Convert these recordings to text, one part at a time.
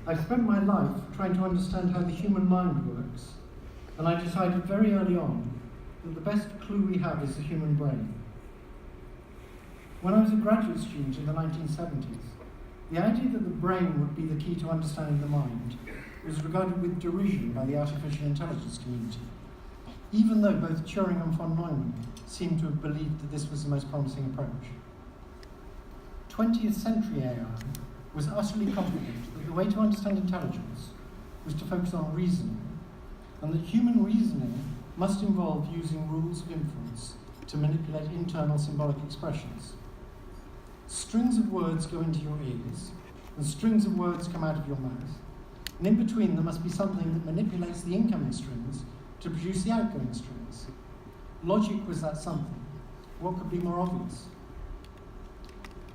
I've spent my life trying to understand how the human mind works, and I decided very early on that the best clue we have is the human brain. When I was a graduate student in the 1970s, the idea that the brain would be the key to understanding the mind was regarded with derision by the artificial intelligence community, even though both Turing and von Neumann seemed to have believed that this was the most promising approach. 20th century AI was utterly confident that the way to understand intelligence was to focus on reasoning, and that human reasoning must involve using rules of inference to manipulate internal symbolic expressions. Strings of words go into your ears, and strings of words come out of your mouth, and in between there must be something that manipulates the incoming strings to produce the outgoing strings. Logic was that something. What could be more obvious?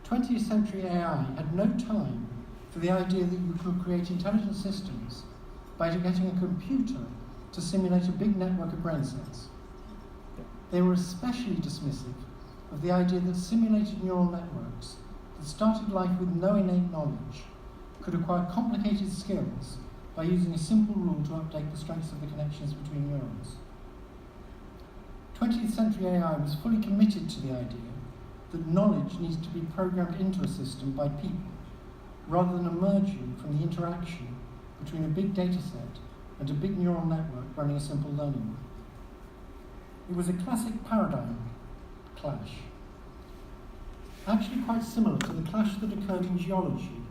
20th century AI had no time for the idea that you could create intelligent systems by getting a computer to simulate a big network of brain cells. They were especially dismissive of the idea that simulated neural networks that started life with no innate knowledge could acquire complicated skills by using a simple rule to update the strengths of the connections between neurons. 20th century AI was fully committed to the idea that knowledge needs to be programmed into a system by people, rather than emerging from the interaction between a big data set and a big neural network running a simple learning loop. It was a classic paradigm clash, actually quite similar to the clash that occurred in geology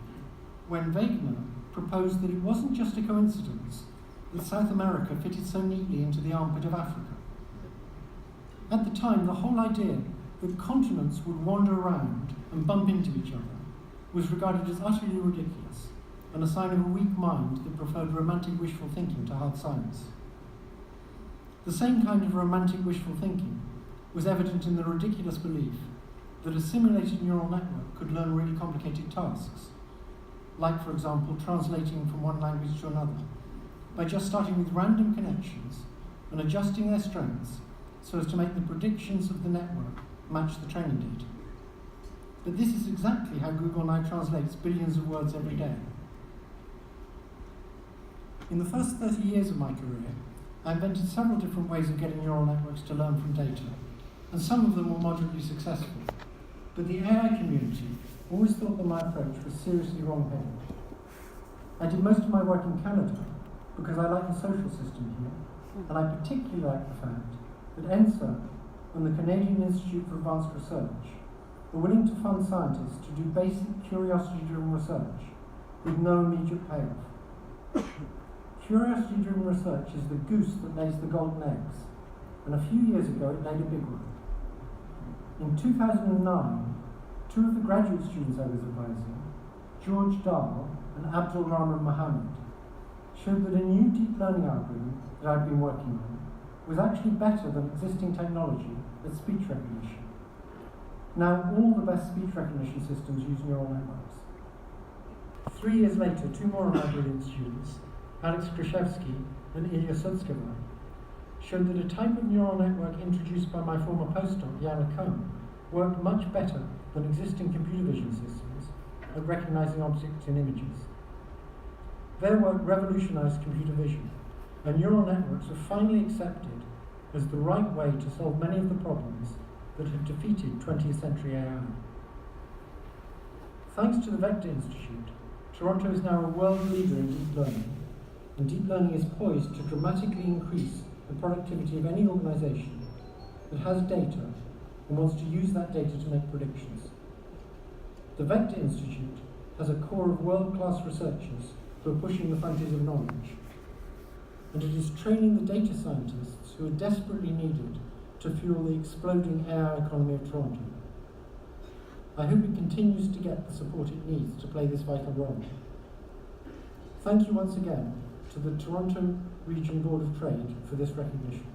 when Wegener proposed that it wasn't just a coincidence that South America fitted so neatly into the armpit of Africa. At the time, the whole idea that continents would wander around and bump into each other was regarded as utterly ridiculous and a sign of a weak mind that preferred romantic wishful thinking to hard science. The same kind of romantic wishful thinking was evident in the ridiculous belief that a simulated neural network could learn really complicated tasks, like, for example, translating from one language to another, by just starting with random connections and adjusting their strengths so as to make the predictions of the network match the training data. But this is exactly how Google now translates billions of words every day. In the first 30 years of my career, I invented several different ways of getting neural networks to learn from data, and some of them were moderately successful. But the AI community always thought that my approach was seriously wrong-headed. I did most of my work in Canada because I like the social system here, and I particularly like the fact that NSERC and the Canadian Institute for Advanced Research are willing to fund scientists to do basic curiosity-driven research with no immediate payoff. Curiosity-driven research is the goose that lays the golden eggs, and a few years ago it laid a big one. In 2009, two of the graduate students I was advising, George Dahl and Abdul Rahman Mohammed, showed that a new deep learning algorithm that I'd been working on was actually better than existing technology at speech recognition. Now all the best speech recognition systems use neural networks. 3 years later, two more of my brilliant students, Alex Krzyzewski and Ilya Sudskeva, showed that a type of neural network introduced by my former postdoc, Yana Cohn, worked much better than existing computer vision systems at recognizing objects in images. Their work revolutionized computer vision, and neural networks were finally accepted as the right way to solve many of the problems that had defeated 20th century AI. Thanks to the Vector Institute, Toronto is now a world leader in deep learning, and deep learning is poised to dramatically increase the productivity of any organization that has data and wants to use that data to make predictions. The Vector Institute has a core of world-class researchers who are pushing the frontiers of knowledge, and it is training the data scientists who are desperately needed to fuel the exploding AI economy of Toronto. I hope it continues to get the support it needs to play this vital role. Thank you once again to the Toronto Region Board of Trade for this recognition.